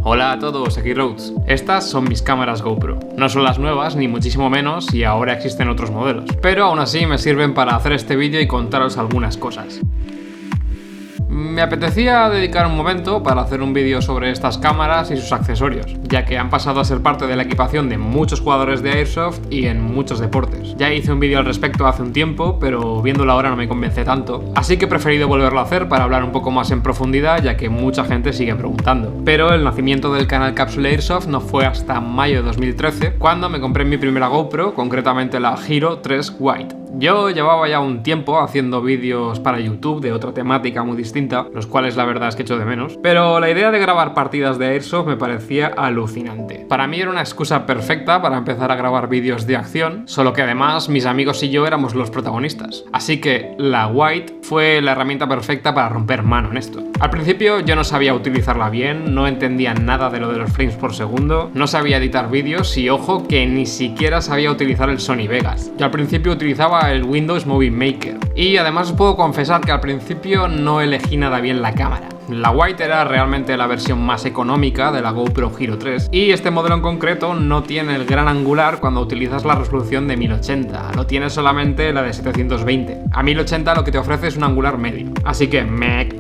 Hola a todos, aquí Rhodes. Estas son mis cámaras GoPro. No son las nuevas, ni muchísimo menos, y ahora existen otros modelos. Pero aún así me sirven para hacer este vídeo y contaros algunas cosas. Me apetecía dedicar un momento para hacer un vídeo sobre estas cámaras y sus accesorios, ya que han pasado a ser parte de la equipación de muchos jugadores de Airsoft y en muchos deportes. Ya hice un vídeo al respecto hace un tiempo, pero viéndolo ahora no me convence tanto, así que he preferido volverlo a hacer para hablar un poco más en profundidad, ya que mucha gente sigue preguntando. Pero el nacimiento del canal Capsule Airsoft no fue hasta mayo de 2013, cuando me compré mi primera GoPro, concretamente la Hero 3 White. Yo llevaba ya un tiempo haciendo vídeos para YouTube de otra temática muy distinta, los cuales la verdad es que echo de menos, pero la idea de grabar partidas de Airsoft me parecía alucinante. Para mí era una excusa perfecta para empezar a grabar vídeos de acción, solo que además mis amigos y yo éramos los protagonistas. Así que la White fue la herramienta perfecta para romper mano en esto. Al principio yo no sabía utilizarla bien, no entendía nada de lo de los frames por segundo, no sabía editar vídeos y ojo que ni siquiera sabía utilizar el Sony Vegas. Yo al principio utilizaba el Windows Movie Maker y además os puedo confesar que al principio no elegí nada bien la cámara. La White era realmente la versión más económica de la GoPro Hero 3 y este modelo en concreto no tiene el gran angular cuando utilizas la resolución de 1080, lo tiene solamente la de 720. A 1080 lo que te ofrece es un angular medio, así que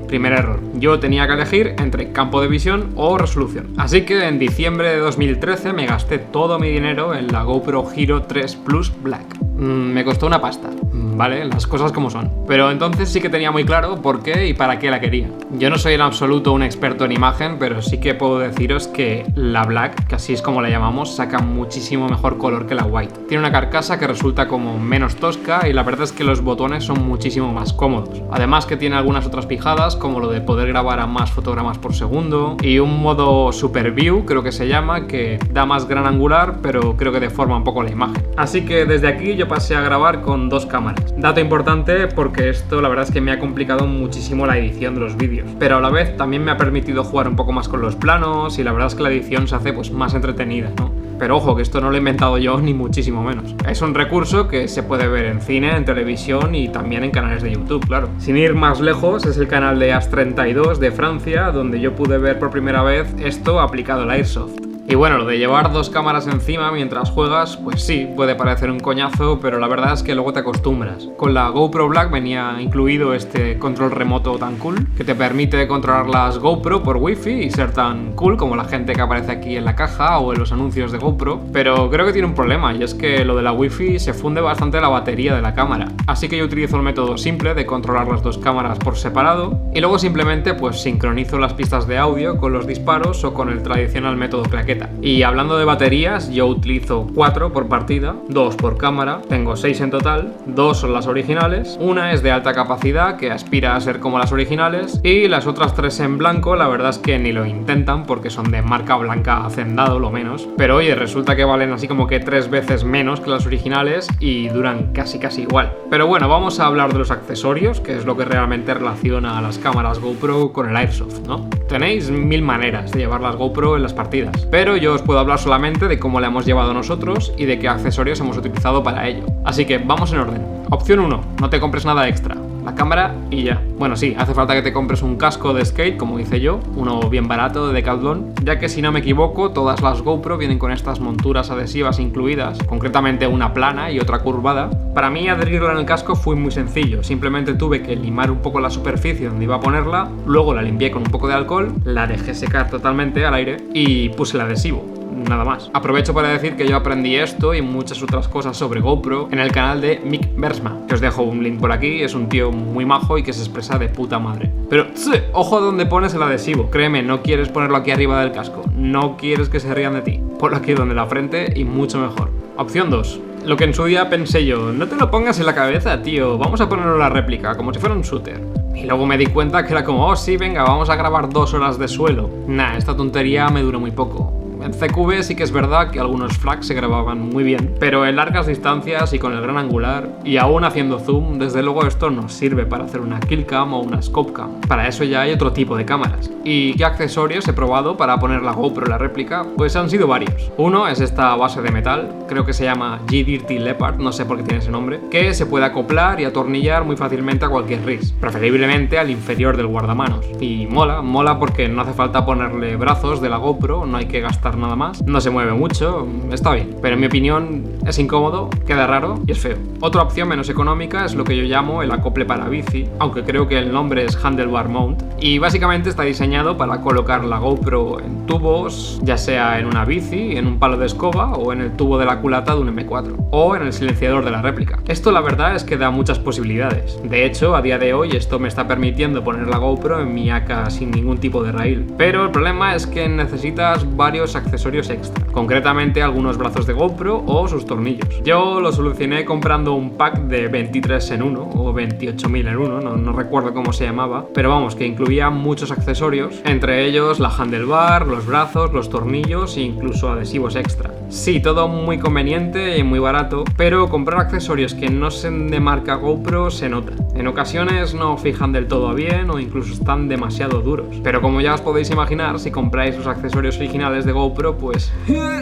primer error. Yo tenía que elegir entre campo de visión o resolución. Así que en diciembre de 2013 me gasté todo mi dinero en la GoPro Hero 3 Plus Black. Me costó una pasta, ¿vale? Las cosas como son. Pero entonces sí que tenía muy claro por qué y para qué la quería. Yo no soy en absoluto un experto en imagen, pero sí que puedo deciros que la Black, que así es como la llamamos, saca muchísimo mejor color que la White. Tiene una carcasa que resulta como menos tosca y la verdad es que los botones son muchísimo más cómodos. Además que tiene algunas otras pijadas, como lo de poder grabar a más fotogramas por segundo y un modo Super View, creo que se llama, que da más gran angular, pero creo que deforma un poco la imagen. Así que desde aquí yo pasé a grabar con dos cámaras. Dato importante porque esto la verdad es que me ha complicado muchísimo la edición de los vídeos, pero a la vez también me ha permitido jugar un poco más con los planos y la verdad es que la edición se hace pues más entretenida, ¿no? Pero ojo, que esto no lo he inventado yo ni muchísimo menos. Es un recurso que se puede ver en cine, en televisión y también en canales de YouTube, claro. Sin ir más lejos, es el canal de As32 de Francia, donde yo pude ver por primera vez esto aplicado al Airsoft. Y bueno, lo de llevar dos cámaras encima mientras juegas, pues sí, puede parecer un coñazo, pero la verdad es que luego te acostumbras. Con la GoPro Black venía incluido este control remoto tan cool, que te permite controlar las GoPro por Wi-Fi y ser tan cool como la gente que aparece aquí en la caja o en los anuncios de GoPro. Pero creo que tiene un problema, y es que lo de la Wi-Fi se funde bastante la batería de la cámara. Así que yo utilizo el método simple de controlar las dos cámaras por separado, y luego simplemente pues sincronizo las pistas de audio con los disparos o con el tradicional método claqueta. Y hablando de baterías, yo utilizo 4 por partida, 2 por cámara, tengo 6 en total, 2 son las originales, una es de alta capacidad que aspira a ser como las originales y las otras 3 en blanco la verdad es que ni lo intentan porque son de marca blanca Hacendado lo menos, pero oye, resulta que valen así como que 3 veces menos que las originales y duran casi igual. Pero bueno, vamos a hablar de los accesorios, que es lo que realmente relaciona a las cámaras GoPro con el Airsoft, ¿no? Tenéis 1000 maneras de llevar las GoPro en las partidas, pero yo os puedo hablar solamente de cómo la hemos llevado nosotros y de qué accesorios hemos utilizado para ello. Así que vamos en orden. Opción 1. No te compres nada extra. La cámara y ya. Bueno, sí, hace falta que te compres un casco de skate, como hice yo, uno bien barato de Decathlon, ya que si no me equivoco, todas las GoPro vienen con estas monturas adhesivas incluidas, concretamente una plana y otra curvada. Para mí adherirla en el casco fue muy sencillo, simplemente tuve que limar un poco la superficie donde iba a ponerla, luego la limpié con un poco de alcohol, la dejé secar totalmente al aire y puse el adhesivo. Nada más. Aprovecho para decir que yo aprendí esto y muchas otras cosas sobre GoPro en el canal de Mick Bersma, que os dejo un link por aquí, es un tío muy majo y que se expresa de puta madre. Pero, ojo donde pones el adhesivo, créeme, no quieres ponerlo aquí arriba del casco, no quieres que se rían de ti, ponlo aquí donde la frente y mucho mejor. Opción 2. Lo que en su día pensé yo, no te lo pongas en la cabeza, tío, vamos a ponerlo en la réplica, como si fuera un shooter. Y luego me di cuenta que era como, oh sí, venga, vamos a grabar 2 horas de suelo. Nah, esta tontería me duró muy poco. En CQB sí que es verdad que algunos frags se grababan muy bien, pero en largas distancias y con el gran angular, y aún haciendo zoom, desde luego esto no sirve para hacer una killcam o una scopecam. Para eso ya hay otro tipo de cámaras. ¿Y qué accesorios he probado para poner la GoPro en la réplica? Pues han sido varios. Uno es esta base de metal, creo que se llama G-Dirty Leopard, no sé por qué tiene ese nombre, que se puede acoplar y atornillar muy fácilmente a cualquier rig, preferiblemente al inferior del guardamanos. Y mola porque no hace falta ponerle brazos de la GoPro, no hay que gastar nada más, no se mueve mucho, está bien, pero en mi opinión es incómodo, queda raro y es feo. Otra opción menos económica es lo que yo llamo el acople para bici, aunque creo que el nombre es Handlebar Mount, y básicamente está diseñado para colocar la GoPro en tubos, ya sea en una bici, en un palo de escoba o en el tubo de la culata de un M4, o en el silenciador de la réplica. Esto la verdad es que da muchas posibilidades. De hecho, a día de hoy esto me está permitiendo poner la GoPro en mi AK sin ningún tipo de rail, pero el problema es que necesitas varios accesorios extra, concretamente algunos brazos de GoPro o sus tornillos. Yo lo solucioné comprando un pack de 23 en 1 o 28.000 en 1, no recuerdo cómo se llamaba, pero vamos, que incluía muchos accesorios, entre ellos la handlebar, los brazos, los tornillos e incluso adhesivos extra. Sí, todo muy conveniente y muy barato, pero comprar accesorios que no sean de marca GoPro se nota. En ocasiones no fijan del todo bien o incluso están demasiado duros. Pero como ya os podéis imaginar, si compráis los accesorios originales de GoPro, pues...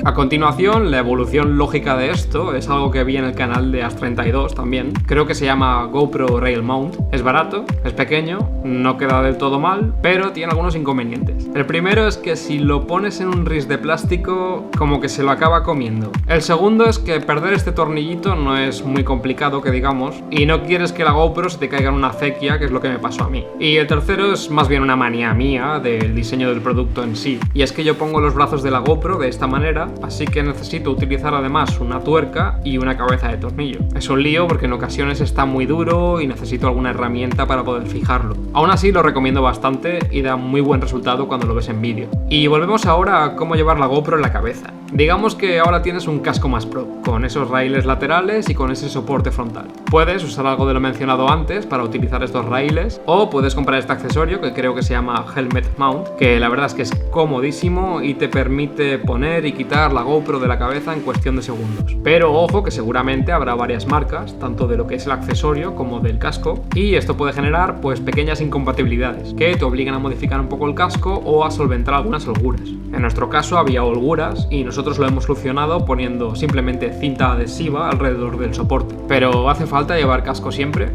A continuación, la evolución lógica de esto es algo que vi en el canal de As32 también. Creo que se llama GoPro Rail Mount. Es barato, es pequeño, no queda del todo mal, pero tiene algunos inconvenientes. El primero es que si lo pones en un ris de plástico, como que se lo acaba comiendo. El segundo es que perder este tornillito no es muy complicado, que digamos, y no quieres que la GoPro se te caiga en una acequia, que es lo que me pasó a mí. Y el tercero es más bien una manía mía del diseño del producto en sí, y es que yo pongo los brazos de la GoPro de esta manera, así que necesito utilizar además una tuerca y una cabeza de tornillo. Es un lío porque en ocasiones está muy duro y necesito alguna herramienta para poder fijarlo. Aún así lo recomiendo bastante y da muy buen resultado cuando lo ves en vídeo. Y volvemos ahora a cómo llevar la GoPro en la cabeza. Digamos que ahora tienes un casco más pro, con esos raíles laterales y con ese soporte frontal. Puedes usar algo de lo mencionado antes para utilizar estos raíles, o puedes comprar este accesorio que creo que se llama Helmet Mount, que la verdad es que es comodísimo y te permite poner y quitar la GoPro de la cabeza en cuestión de segundos. Pero ojo que seguramente habrá varias marcas, tanto de lo que es el accesorio como del casco, y esto puede generar pues pequeñas incompatibilidades que te obligan a modificar un poco el casco o a solventar algunas holguras. En nuestro caso había holguras y nosotros lo hemos solucionado poniendo simplemente cinta adhesiva alrededor del soporte. ¿Pero hace falta llevar casco siempre?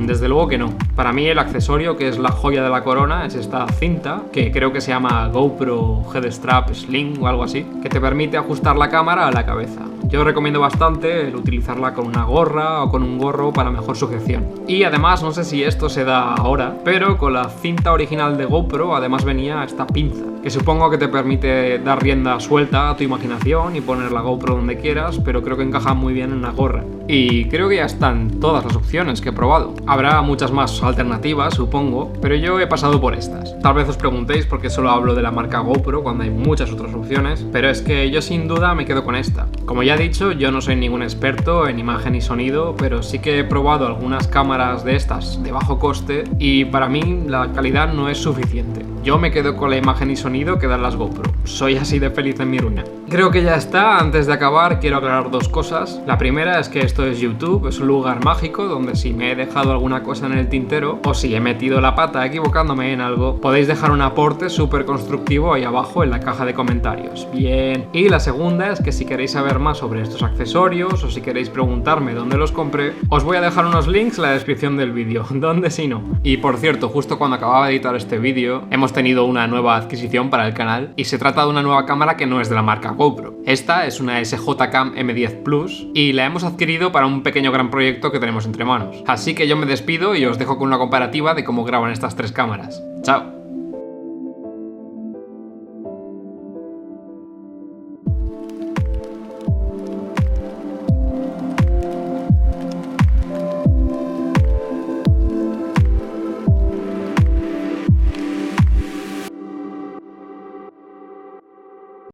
Desde luego que no. Para mí el accesorio que es la joya de la corona es esta cinta, que creo que se llama GoPro Headstrap Sling o algo así, que te permite ajustar la cámara a la cabeza. Yo recomiendo bastante el utilizarla con una gorra o con un gorro para mejor sujeción. Y además, no sé si esto se da ahora, pero con la cinta original de GoPro además venía esta pinza, que supongo que te permite dar rienda suelta a tu imaginación y poner la GoPro donde quieras, pero creo que encaja muy bien en una gorra. Y creo que ya están todas las opciones que he probado. Habrá muchas más alternativas, supongo, pero yo he pasado por estas. Tal vez os preguntéis por qué solo hablo de la marca GoPro cuando hay muchas otras opciones, pero es que yo sin duda me quedo con esta. Como ya he dicho, yo no soy ningún experto en imagen y sonido, pero sí que he probado algunas cámaras de estas de bajo coste y para mí la calidad no es suficiente. Yo me quedo con la imagen y sonido que dan las GoPro. Soy así de feliz en mi ruina. Creo que ya está. Antes de acabar quiero aclarar dos cosas. La primera es que esto es YouTube, es un lugar mágico donde si me he dejado alguna cosa en el tintero o si he metido la pata equivocándome en algo, podéis dejar un aporte súper constructivo ahí abajo en la caja de comentarios. Bien. Y la segunda es que si queréis saber más sobre estos accesorios o si queréis preguntarme dónde los compré, os voy a dejar unos links en la descripción del vídeo, donde si no. Y por cierto, justo cuando acababa de editar este vídeo, hemos tenido una nueva adquisición para el canal y se trata de una nueva cámara que no es de la marca GoPro. Esta es una SJ-Cam M10 Plus y la hemos adquirido para un pequeño gran proyecto que tenemos entre manos. Así que yo me despido y os dejo con una comparativa de cómo graban estas tres cámaras. ¡Chao!